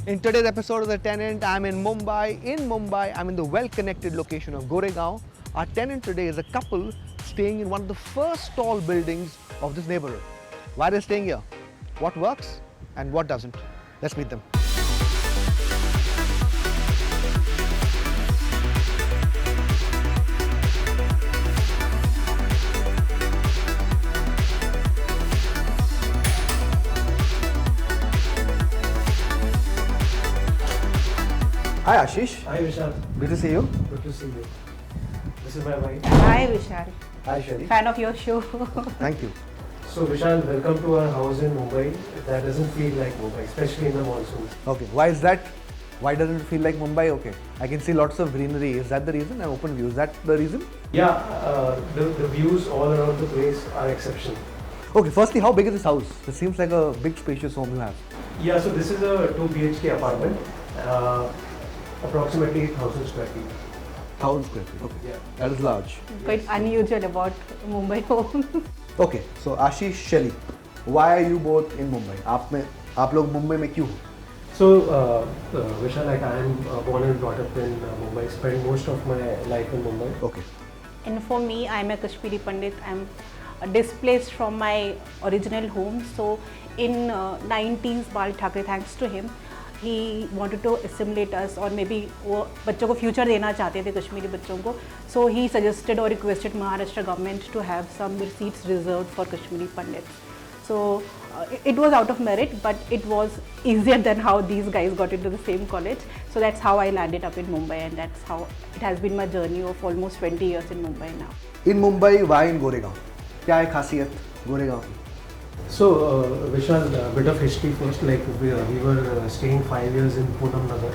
In today's episode of The Tenant, I'm in Mumbai. In Mumbai, I'm in the well-connected location of Goregaon. Our tenant today is a couple staying in one of the first tall buildings of this neighborhood. Why are they staying here? What works and what doesn't? Let's meet them. Hi Ashish. Hi Vishal. Good to see you. Good to see you. This is my wife. Hi Vishal. Hi Shelly. Fan of your show. Thank you. So Vishal, welcome to our house in Mumbai. That doesn't feel like Mumbai, especially in the monsoons. Okay, why is that? Why doesn't it feel like Mumbai? Okay, I can see lots of greenery. Is that the reason? And open view. Is that the reason? Yeah, the views all around the place are exceptional. Okay, firstly, how big is this house? It seems like a big spacious home you have. Yeah, so this is a 2 BHK apartment, approximately 8,000 square feet. 1,000 square feet. Okay, Yeah. that is large. Quite unusual about Mumbai home. Okay, so Ashish, Shelly, why are you both in Mumbai? आप लोग मुंबई में क्यों हो? So Vishal, like I am born and brought up in Mumbai, spent most of my life in Mumbai. Okay. And for me, I'm a Kashmiri Pandit. I'm displaced from my original home. So in 90s, Bal Thackeray, thanks to him, he wanted to assimilate us और maybe वो बच्चों को future देना चाहते थे कश्मीरी बच्चों को. So he suggested or requested Maharashtra government to have some seats reserved for Kashmiri Pandits. So it was out of merit, but it was easier than how these guys got into the same college. So that's how I landed up in Mumbai, and that's how it has been my journey of almost 20 years in Mumbai now. In Mumbai, why in Goregaon? क्या है खासियत गोरेगांव की? So Vishal, a bit of history first. Like we were staying 5 years in Poonam Nagar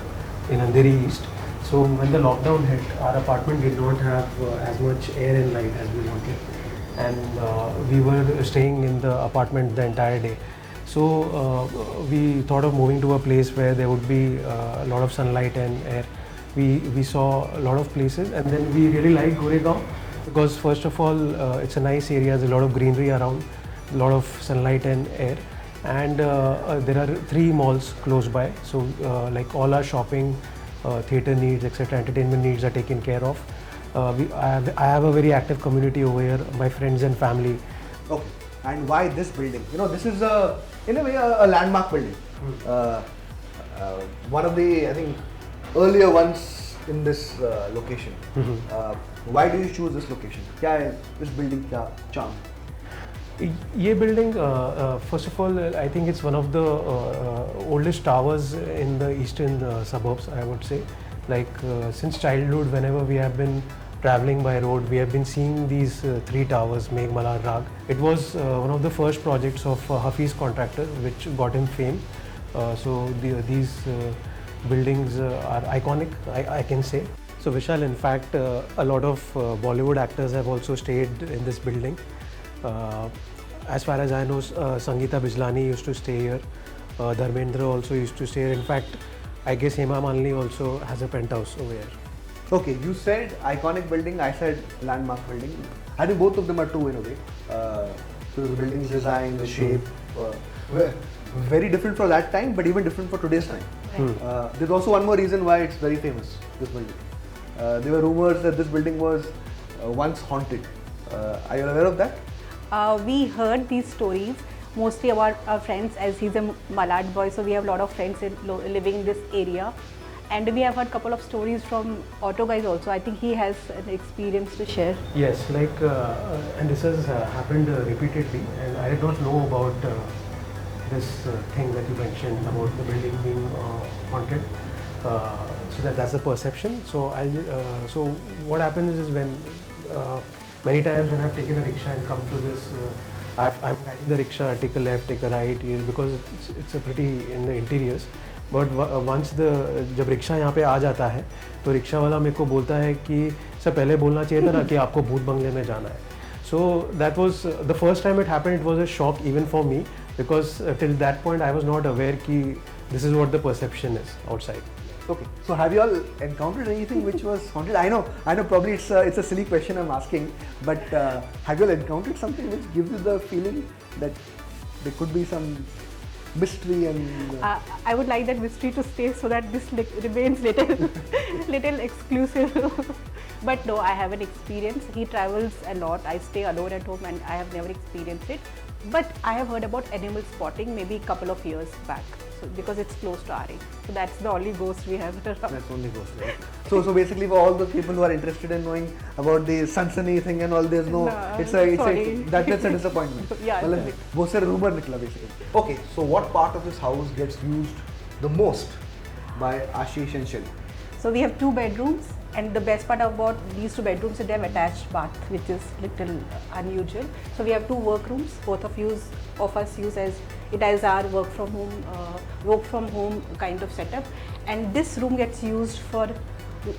in Andheri East. So when the lockdown hit, our apartment did not have as much air and light as we wanted, and we were staying in the apartment the entire day. So we thought of moving to a place where there would be a lot of sunlight and air. We saw a lot of places, and then we really liked Goregaon because first of all it's a nice area. There's a lot of greenery around, a lot of sunlight and air, and there are 3 malls close by. So like all our shopping, theatre needs, etc., entertainment needs are taken care of. I have a very active community over here, my friends and family. Okay. And why this building? You know, this is in a way a landmark building. One of the, I think, earlier ones in this location. Why do you choose this location? क्या है इस building का charm? ये building, first of all, I think it's one of the oldest towers in the eastern suburbs, I would say. Like since childhood, whenever we have been traveling by road, we have been seeing these 3 towers, Meghmalar, Rag. It was one of the first projects of Hafeez Contractor, which got him fame. So these buildings are iconic, I can say. So Vishal, in fact, a lot of Bollywood actors have also stayed in this building. As far as I know, Sangeeta Bijlani used to stay here. Dharmendra also used to stay here. In fact, I guess Hema Malini also has a penthouse over here. Okay, you said iconic building, I said landmark building. I think both of them are true in a way. So the building's design, the shape, very different for that time, but even different for today's time. There's also one more reason why it's very famous, this building. There were rumors that this building was once haunted. Are you aware of that? We heard these stories mostly about our friends, as he's a Malad boy, so we have a lot of friends living in this area. And we have heard a couple of stories from auto guys also. I think he has an experience to share. Yes, like, and this has happened repeatedly, and I did not know about this thing that you mentioned about the building being haunted. So that's the perception. So so what happens is when many times when I've taken a rickshaw and come to this, I'm riding the rickshaw, take a left, take a right, because it's a pretty in the interiors. But once जब rickshaw यहाँ पे आ जाता है तो rickshaw वाला मेरे को बोलता है कि सर पहले बोलना चाहिए था ना कि आपको भूत बंगले में जाना है. So that was the first time it happened. It was a shock even for me because till that point I was not aware कि this is what the perception is outside. Okay. So have you all encountered anything which was haunted? I know. Probably it's a silly question I'm asking, but have you all encountered something which gives you the feeling that there could be some mystery and. I would like that mystery to stay so that this remains little, little exclusive. But no, I haven't experienced. He travels a lot. I stay alone at home and I have never experienced it. But I have heard about animal spotting maybe a couple of years back. So because it's close to RA. So that's the only ghost we have around. That's only ghost, right? So basically for all the people who are interested in knowing about the Sunsany thing and all, there's no, it's a disappointment. Yeah. वो सिर्फ rumor निकला basically. Okay, so what part of this house gets used the most by Ashish and Shelly? So we have 2 bedrooms, and the best part about these 2 bedrooms is they have attached bath, which is little unusual. So we have 2 workrooms. Both of us use it as our work from home kind of setup, and this room gets used for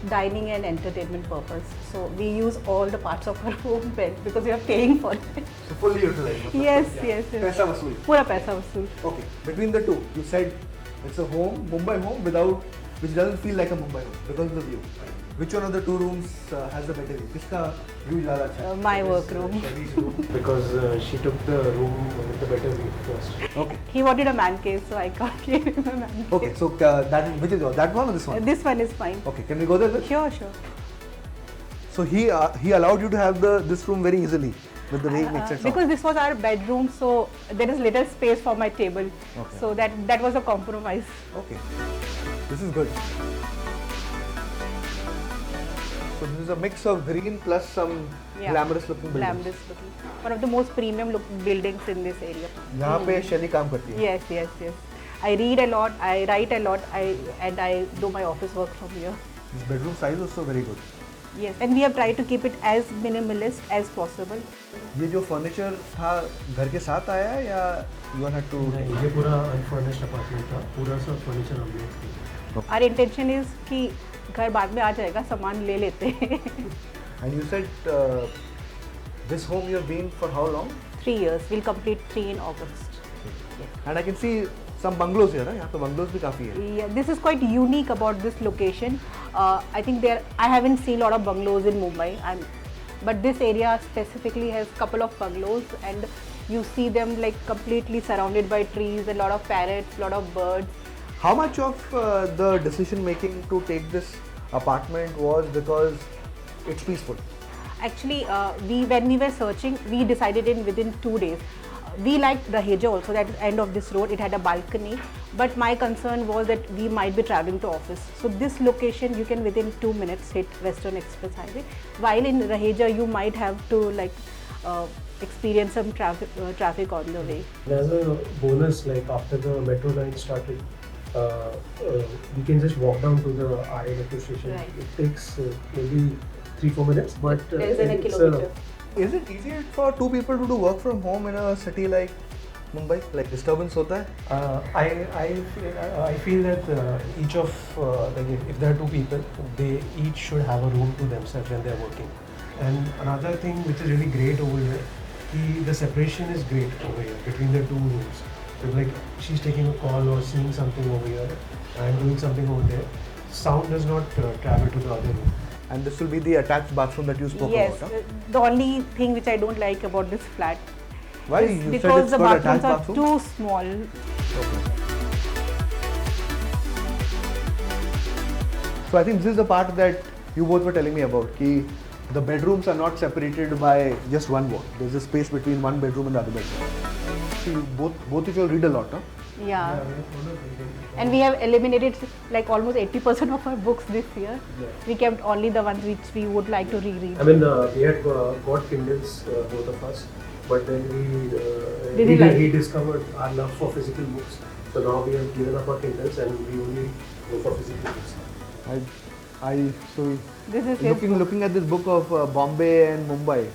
dining and entertainment purpose. So we use all the parts of our home because we are paying for it. So fully utilized. Yes. पैसा वसूल. पूरा पैसा वसूल. Okay, between the two, you said it's a home, Mumbai home which doesn't feel like a Mumbai home because of the view. Which one of the 2 rooms has the better view? किसका view ज़्यादा अच्छा है? My workroom. Because she took the room with the better view first. Okay. He wanted a man cave, so I can't give him a man cave. Okay, so which is yours? That one or this one? This one is fine. Okay, can we go there? Sure. So he allowed you to have this room very easily with the way he makes it sound. Because this was our bedroom, so there is little space for my table. Okay. So that was a compromise. Okay, this is good. So this is a mix of green plus some glamorous looking buildings. Glamorous looking. One of the most premium buildings in this area. यहाँ पे Shelly काम करती है. Yes. I read a lot, I write a lot, and I do my office work from here. This bedroom size is also very good. Yes, and we have tried to keep it as minimalist as possible. ये जो furniture था घर के साथ आया या you had to? नहीं, ये पूरा unfurnished apartment था, पूरा सब furniture हम लोग थे. Our intention is कि घर बाद में आ जाएगा, सामान ले लेते हैं. And you said this home you have been for how long? 3 years. We'll complete 3 in August. Yes. And I can see some bungalows here. यहाँ पे bungalows भी काफी है. Yeah, this is quite unique about this location. I think I haven't seen a lot of bungalows in Mumbai, but this area specifically has couple of bungalows, and you see them like completely surrounded by trees, a lot of parrots, a lot of birds. How much of the decision making to take this apartment was because it's peaceful? Actually, when we were searching, we decided within 2 days. We liked Raheja also, that end of this road, it had a balcony, but my concern was that we might be traveling to office. So this location, you can within 2 minutes hit Western Express Highway, while in Raheja you might have to experience some traffic on the way. As a bonus, like after the metro line started, we can just walk down to the RA metro station. Right. It takes maybe 3-4 minutes, but Less than a kilometer. Is it easier for 2 people to do work from home in a city like Mumbai? Like disturbance होता है? I feel that each of if there are 2 people, they each should have a room to themselves when they are working. And another thing which is really great over here, the separation is great over here between the 2 rooms. So like she's taking a call or seeing something over here, I'm doing something over there. Sound does not travel to the other room. And this will be the attached bathroom that you spoke Yes, about. Huh? the only thing which I don't like about this flat Why? is You because said the it's got bathrooms are attached bathroom? too small. Okay. So I think this is the part that you both were telling me about. Ki the bedrooms are not separated by just one wall. There's a space between one bedroom and the other bedroom. So you both of you all read a lot, huh? Yeah. And we have eliminated like almost 80% of our books this year. Yeah. We kept only the ones which we would like to reread. I mean, we had got Kindles, both of us, but then we rediscovered our love for physical books. So now we have given up our Kindles and we only go for physical books. So This is his book. looking at this book of Bombay and Mumbai,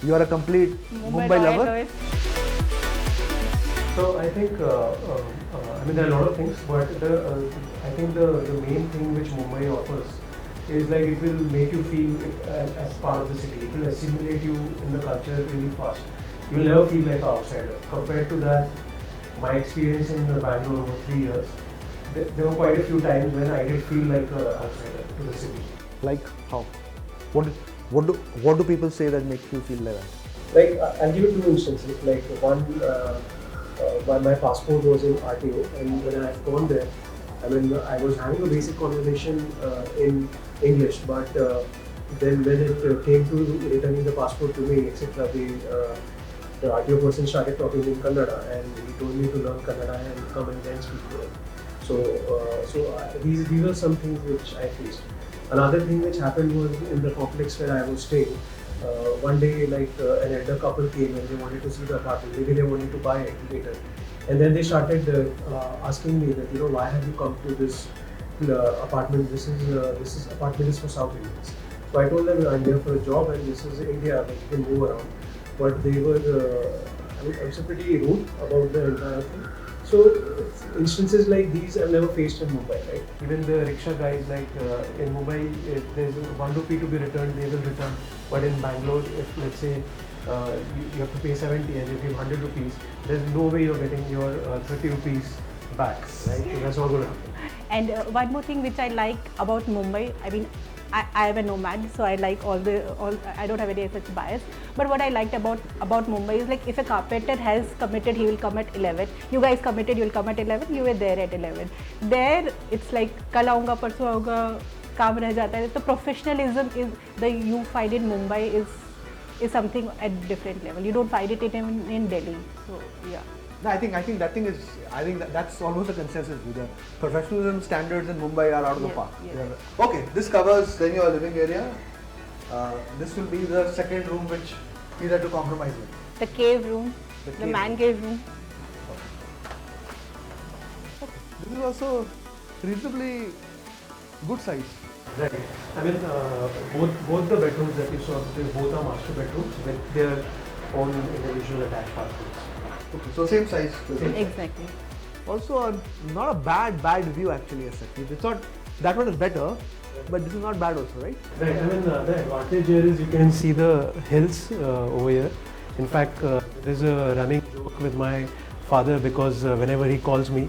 you are a complete Mumbai lover. So I think, I mean, there are a lot of things, but I think the main thing which Mumbai offers is like it will make you feel as part of the city. It will assimilate you in the culture really fast. You will never feel like an outsider. Compared to that, my experience in Bangalore over 3 years, there were quite a few times when I did feel like an outsider to the city. Like how? What do people say that makes you feel like that? Like I'll give you 2 instances. Like one, my passport was in RTO, and when I've gone there, I mean, I was having a basic conversation in English, but then when it came to returning the passport to me, etc., the RTO person started talking in Kannada, and he told me to learn Kannada and come and then speak to him. These were some things which I faced. Another thing which happened was in the complex where I was staying. One day, like an elder couple came and they wanted to see the apartment. Maybe they wanted to buy it later, and then they started asking me that, why have you come to this apartment? This apartment is for South Indians. So I told them I'm here for a job and this is India, like you can move around. But they were, I was pretty rude about the entire thing. So instances like these I've never faced in Mumbai, right? Even the rickshaw guys, like in Mumbai, if there's 1 rupee to be returned, they will return. But in Bangalore, if let's say you have to pay 70 and you give 100 rupees, there's no way you're getting your 30 rupees back, right? So that's not going to happen. And one more thing which I like about Mumbai, I mean, I am a nomad, so I like all. I don't have any such bias. But what I liked about Mumbai is, like, if a carpenter has committed, he will come at 11. You guys committed, you will come at 11. You were there at 11. There, it's like कल आऊँगा परसों आऊँगा काम रह जाता है. The professionalism you find in Mumbai is something at different level. You don't find it in Delhi. So yeah. No, I think that's almost a consensus. The professionalism standards in Mumbai are out of the park. Yes. Okay, this covers then your living area. This will be the second room which you had to compromise with. The cave room, the man cave room. Okay. This is also reasonably good size. Right. I mean, both the bedrooms that you saw, they both are master bedrooms with their own individual attached bathrooms. Okay, so same size. Exactly. Also, not a bad view actually as such. It's not, that one is better, but this is not bad also, right? Right. I mean, the advantage here is you can see the hills over here. In fact, there's a running joke with my father because whenever he calls me,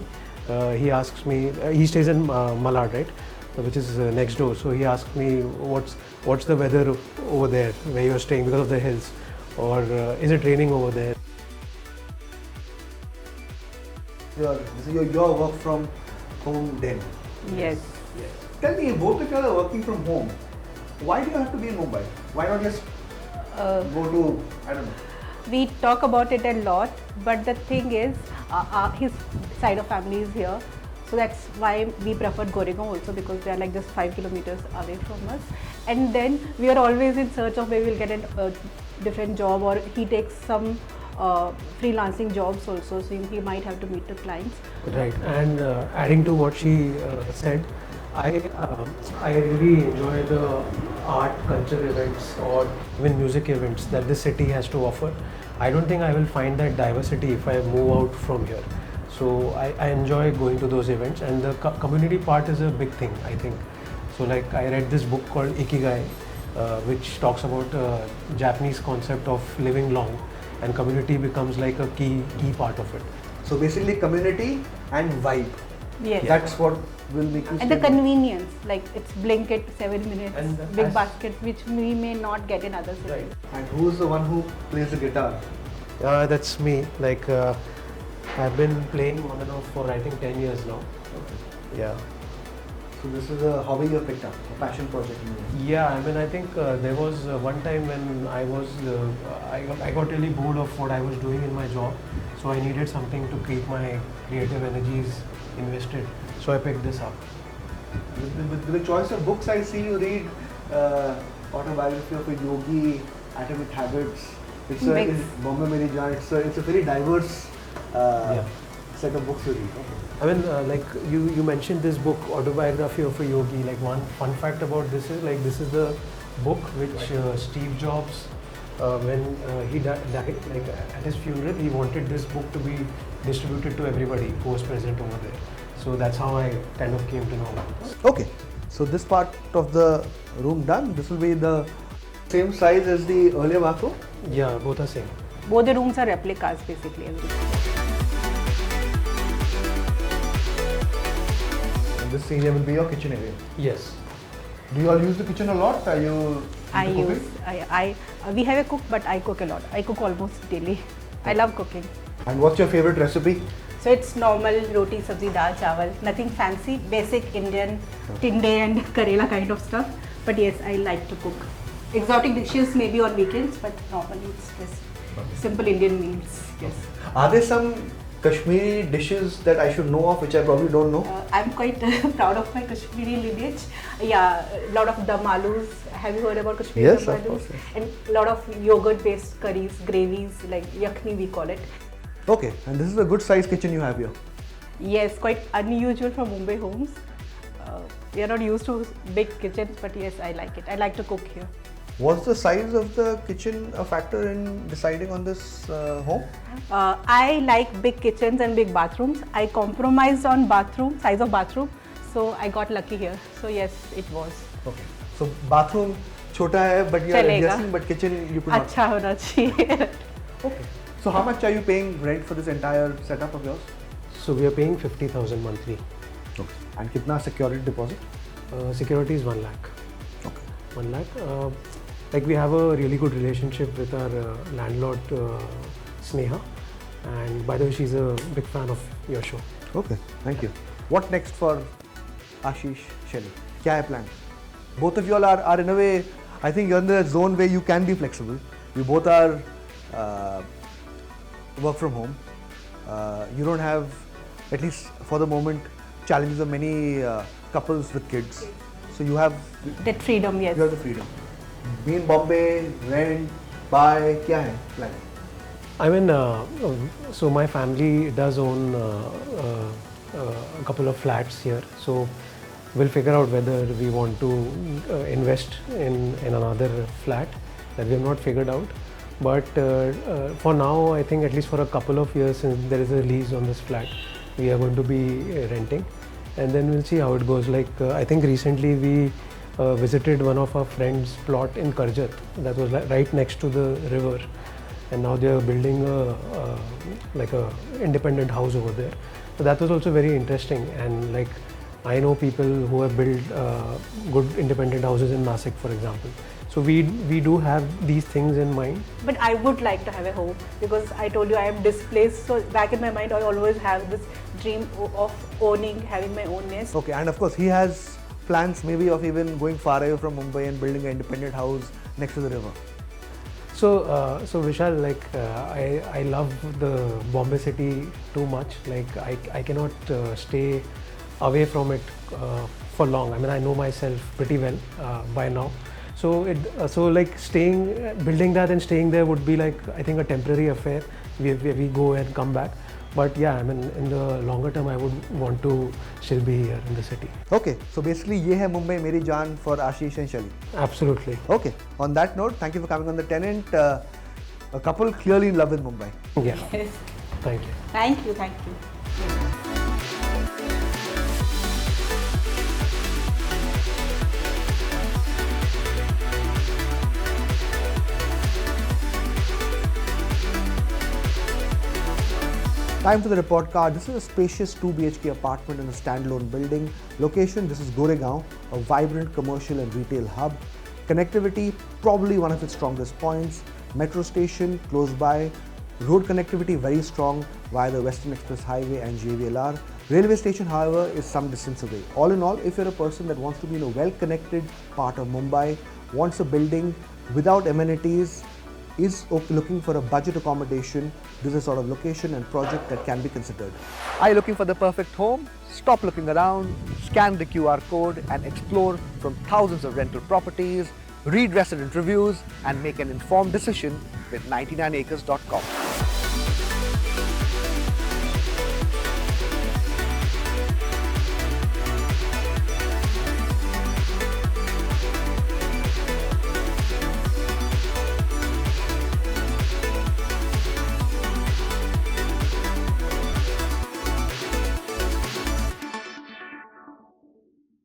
he asks me. He stays in Malad, right, which is next door. So he asks me, what's the weather over there where you're staying because of the hills, or is it raining over there? This is your work from home den. Yes. Tell me, both of you are working from home. Why do you have to be in Mumbai? Why not just go to, I don't know. We talk about it a lot, but the thing is, his side of family is here. So that's why we preferred Goregaon also, because they are like just 5 kilometers away from us. And then we are always in search of where we'll get a different job, or he takes some freelancing jobs also, so he might have to meet the clients. Right, and adding to what she said, I really enjoy the art, culture events or even music events that this city has to offer. I don't think I will find that diversity if I move out from here. So I enjoy going to those events, and the community part is a big thing, I think. So like I read this book called Ikigai, which talks about Japanese concept of living long, and community becomes like a key part of it. So basically community and vibe. Yes. That's what will make you And the stay. convenience, like it's Blinkit, 7 minutes, And big basket, which we may not get in other cities. Right. And who's the one who plays the guitar? That's me. Like I've been playing on and off for I think 10 years now. Yeah. So this is a hobby you picked up, a passion project. Yeah, I mean, I think there was one time when I was, I got really bored of what I was doing in my job, so I needed something to keep my creative energies invested. So I picked this up. With the choice of books, I see you read autobiography of a yogi, Atomic Habits. It's Bombay Meri Jaan. It's a very diverse set of books you read. I mean, like you mentioned this book, Autobiography of a Yogi. Like one fun fact about this is, like, this is the book which Steve Jobs, when he died, like at his funeral, he wanted this book to be distributed to everybody who was present over there. So that's how I kind of came to know about this. Okay, so this part of the room done. This will be the same size as the earlier Vaco. Yeah, both are same. Both the rooms are replicas basically. This area will be your kitchen area. Yes. Do you all use the kitchen a lot? Are you? We have a cook, but I cook a lot. I cook almost daily. I love cooking. And what's your favorite recipe? So it's normal roti, sabzi, dal, chawal, nothing fancy, basic Indian tinde and karela kind of stuff. But yes, I like to cook. Exotic dishes maybe on weekends, but normally it's just simple Indian meals. Yes. Are there some Kashmiri dishes that I should know of which I probably don't know? I'm quite proud of my Kashmiri lineage. Yeah, a lot of dum alus. Have you heard about Kashmiri Yes, dum of alus? course, yes. And a lot of yogurt-based curries, gravies, like yakni we call it. Okay, and this is a good size kitchen you have here. Yes, quite unusual for Mumbai homes. We are not used to big kitchens, but yes, I like it. I like to cook here. Was the size of the kitchen a factor in deciding on this home? I like big kitchens and big bathrooms. I compromised on size of bathroom, so I got lucky here. So yes, it was. Okay. So bathroom chota hai, but you are Chalega. adjusting, but kitchen you could not. अच्छा होना चाहिए. Okay. So how much are you paying rent for this entire setup of yours? So we are paying 50,000 monthly. Okay. And kitna security deposit? Security is 1 lakh. Okay. 1 lakh. Like we have a really good relationship with our landlord Sneha, and by the way, she's a big fan of your show. Okay. Thank you. What next for Ashish, Shelly? Kya hai plan? Both of you all are in a way, I think you're in the zone where you can be flexible. You both are work from home. You don't have, at least for the moment, challenges of many couples with kids. So you have That freedom, yes. you have the freedom. Be in Bombay, rent, buy, kya hai plan? I mean, so my family does own a couple of flats here. So we'll figure out whether we want to invest in another flat that we have not figured out. But for now, I think at least for a couple of years, since there is a lease on this flat, we are going to be renting, and then we'll see how it goes. Like I think recently we visited one of our friends' plot in Karjat that was right next to the river, and now they are building like a independent house over there. So that was also very interesting, and like I know people who have built good independent houses in Nasik, for example. So we do have these things in mind. But I would like to have a home because I told you I am displaced. So back in my mind, I always have this dream of owning, having my own nest. Okay, and of course he has plans maybe of even going far away from Mumbai and building an independent house next to the river. So, so Vishal, like I love the Bombay city too much. Like I cannot stay away from it for long. I mean, I know myself pretty well by now. So so like building that and staying there would be like, I think, a temporary affair where we go and come back. But yeah, I mean, in the longer term, I would want to still be here in the city. Okay, so basically ye hai Mumbai Meri Jaan for Ashish and Shelly. Absolutely. Okay, on that note, thank you for coming on The Tenant. A couple clearly in love with Mumbai. Yeah. Yes. Thank you. Thank you, thank you. Time for the report card. This is a spacious 2 BHK apartment in a standalone building. Location, this is Goregaon, a vibrant commercial and retail hub. Connectivity, probably one of its strongest points. Metro station, close by. Road connectivity, very strong via the Western Express Highway and JVLR. Railway station, however, is some distance away. All in all, if you're a person that wants to be in a well-connected part of Mumbai, wants a building without amenities, is looking for a budget accommodation, this is a sort of location and project that can be considered. Are you looking for the perfect home? Stop looking around, scan the QR code and explore from thousands of rental properties, read resident reviews and make an informed decision with 99acres.com.